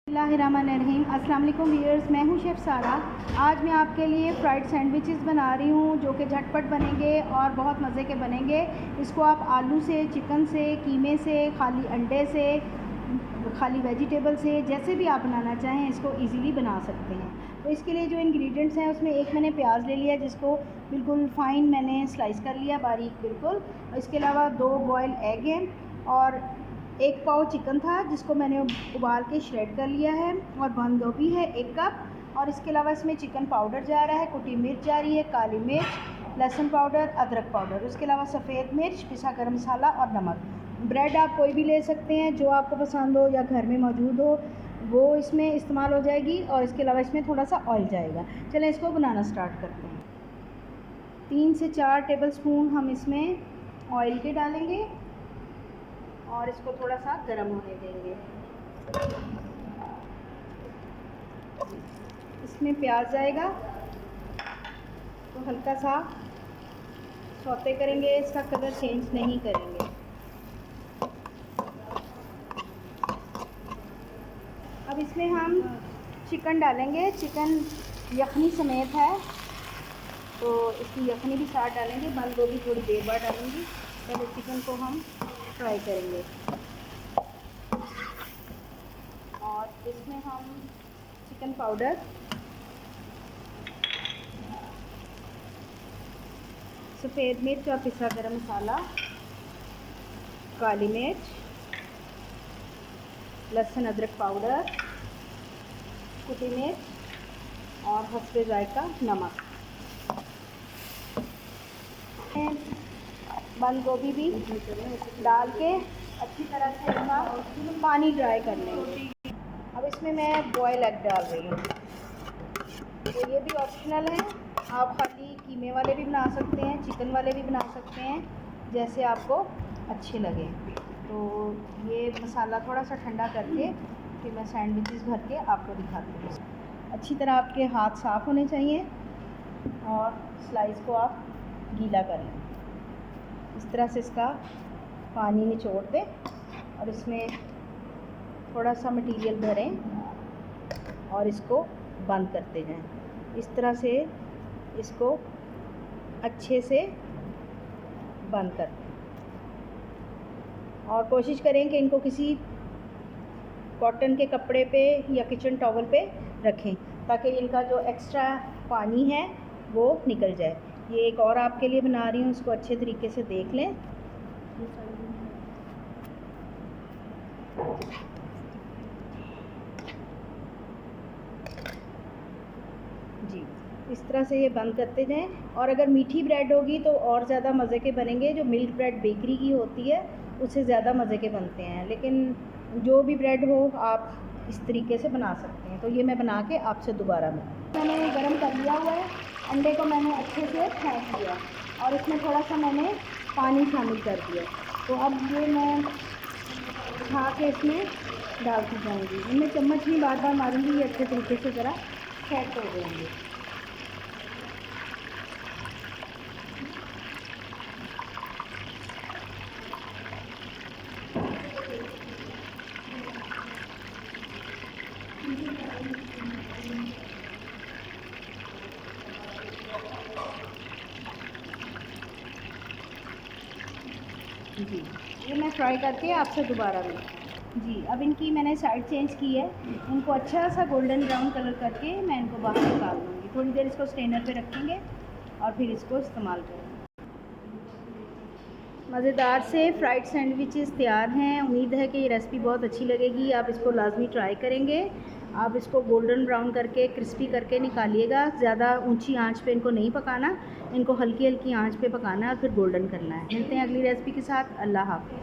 बिस्मिल्लाहिर्रहमानिर्रहीम। अस्सलाम वालेकुम व्यूअर्स, मैं हूं शेफ़ सारा। आज मैं आपके लिए फ़्राइड सैंडविचेस बना रही हूं जो कि झटपट बनेंगे और बहुत मज़े के बनेंगे। इसको आप आलू से, चिकन से, कीमे से, खाली अंडे से, खाली वेजिटेबल से, जैसे भी आप बनाना चाहें इसको इजीली बना सकते हैं। तो इसके लिए जो इंग्रेडिएंट्स हैं उसमें एक मैंने प्याज ले लिया जिसको बिल्कुल फ़ाइन मैंने स्लाइस कर लिया, बारीक बिल्कुल। इसके अलावा 2 बॉयल एग हैं और 1 पाव चिकन था जिसको मैंने उबाल के श्रेड कर लिया है, और बंद गोभी है 1 कप। और इसके अलावा इसमें चिकन पाउडर जा रहा है, कुटी मिर्च जा रही है, काली मिर्च, लहसुन पाउडर, अदरक पाउडर, उसके अलावा सफ़ेद मिर्च, पिसा गरम मसाला और नमक। ब्रेड आप कोई भी ले सकते हैं जो आपको पसंद हो या घर में मौजूद हो वो इसमें इस्तेमाल हो जाएगी। और इसके अलावा इसमें थोड़ा सा ऑयल जाएगा। चलें इसको बनाना स्टार्ट करते हैं। 3 से 4 टेबलस्पून हम इसमें ऑयल के डालेंगे और इसको थोड़ा सा गर्म होने देंगे। इसमें प्याज जाएगा तो हल्का सा सौते करेंगे, इसका कलर चेंज नहीं करेंगे। अब इसमें हम चिकन डालेंगे। चिकन यखनी समेत है तो इसकी यखनी भी साथ डालेंगे। बंद गोभी थोड़ी देर बाद डालेंगी। पहले चिकन को हम फ्राई करेंगे और इसमें हम चिकन पाउडर, सफ़ेद मिर्च और पिसा गरम मसाला, काली मिर्च, लहसुन अदरक पाउडर, कुटी मिर्च और हस्बे जायका नमक, बंद गोभी भी डाल के अच्छी तरह से इसका पानी ड्राई कर लेंगे। अब इसमें मैं बॉयल एग डाल रही हूँ। तो ये भी ऑप्शनल है, आप खाली कीमे वाले भी बना सकते हैं, चिकन वाले भी बना सकते हैं, जैसे आपको अच्छे लगे। तो ये मसाला थोड़ा सा ठंडा करके फिर मैं सैंडविचेस भर के आपको दिखाती हूँ। अच्छी तरह आपके हाथ साफ़ होने चाहिए और स्लाइस को आप गीला कर लें। इस तरह से इसका पानी निचोड़ दें और इसमें थोड़ा सा मटेरियल भरें और इसको बंद करते जाएं। इस तरह से इसको अच्छे से बंद कर दें और कोशिश करें कि इनको किसी कॉटन के कपड़े पे या किचन टॉवल पे रखें ताकि इनका जो एक्स्ट्रा पानी है वो निकल जाए। ये एक और आपके लिए बना रही हूँ, इसको अच्छे तरीके से देख लें। जी, इस तरह से ये बंद करते जाएं। और अगर मीठी ब्रेड होगी तो और ज़्यादा मज़े के बनेंगे। जो मिल्क ब्रेड बेकरी की होती है उससे ज़्यादा मज़े के बनते हैं, लेकिन जो भी ब्रेड हो आप इस तरीके से बना सकते हैं। तो ये मैं बना के आपसे दोबारा मैंने गरम कर लिया हुआ है। अंडे को मैंने अच्छे से फेंट लिया और इसमें थोड़ा सा मैंने पानी शामिल कर दिया। तो अब ये मैं उठा के इसमें डालती जाऊँगी। इनमें चम्मच भी बार बार मारूंगी, ये अच्छे तरीके से ज़रा सेट हो जाएंगे। जी, ये मैं फ्राई करके आपसे दोबारा मिलूँ। जी, अब इनकी मैंने साइड चेंज की है। इनको अच्छा सा गोल्डन ब्राउन कलर करके मैं इनको बाहर निकाल दूँगी। थोड़ी देर इसको स्ट्रेनर पे रखेंगे और फिर इसको इस्तेमाल करेंगे। मज़ेदार से फ्राइड सैंडविचेस तैयार हैं। उम्मीद है कि ये रेसिपी बहुत अच्छी लगेगी। आप इसको लाजमी ट्राई करेंगे। आप इसको गोल्डन ब्राउन करके क्रिस्पी करके निकालिएगा। ज़्यादा ऊंची आंच पे इनको नहीं पकाना, इनको हल्की हल्की आंच पे पकाना है और फिर गोल्डन करना है। मिलते हैं अगली रेसिपी के साथ। अल्लाह हाफ़िज़।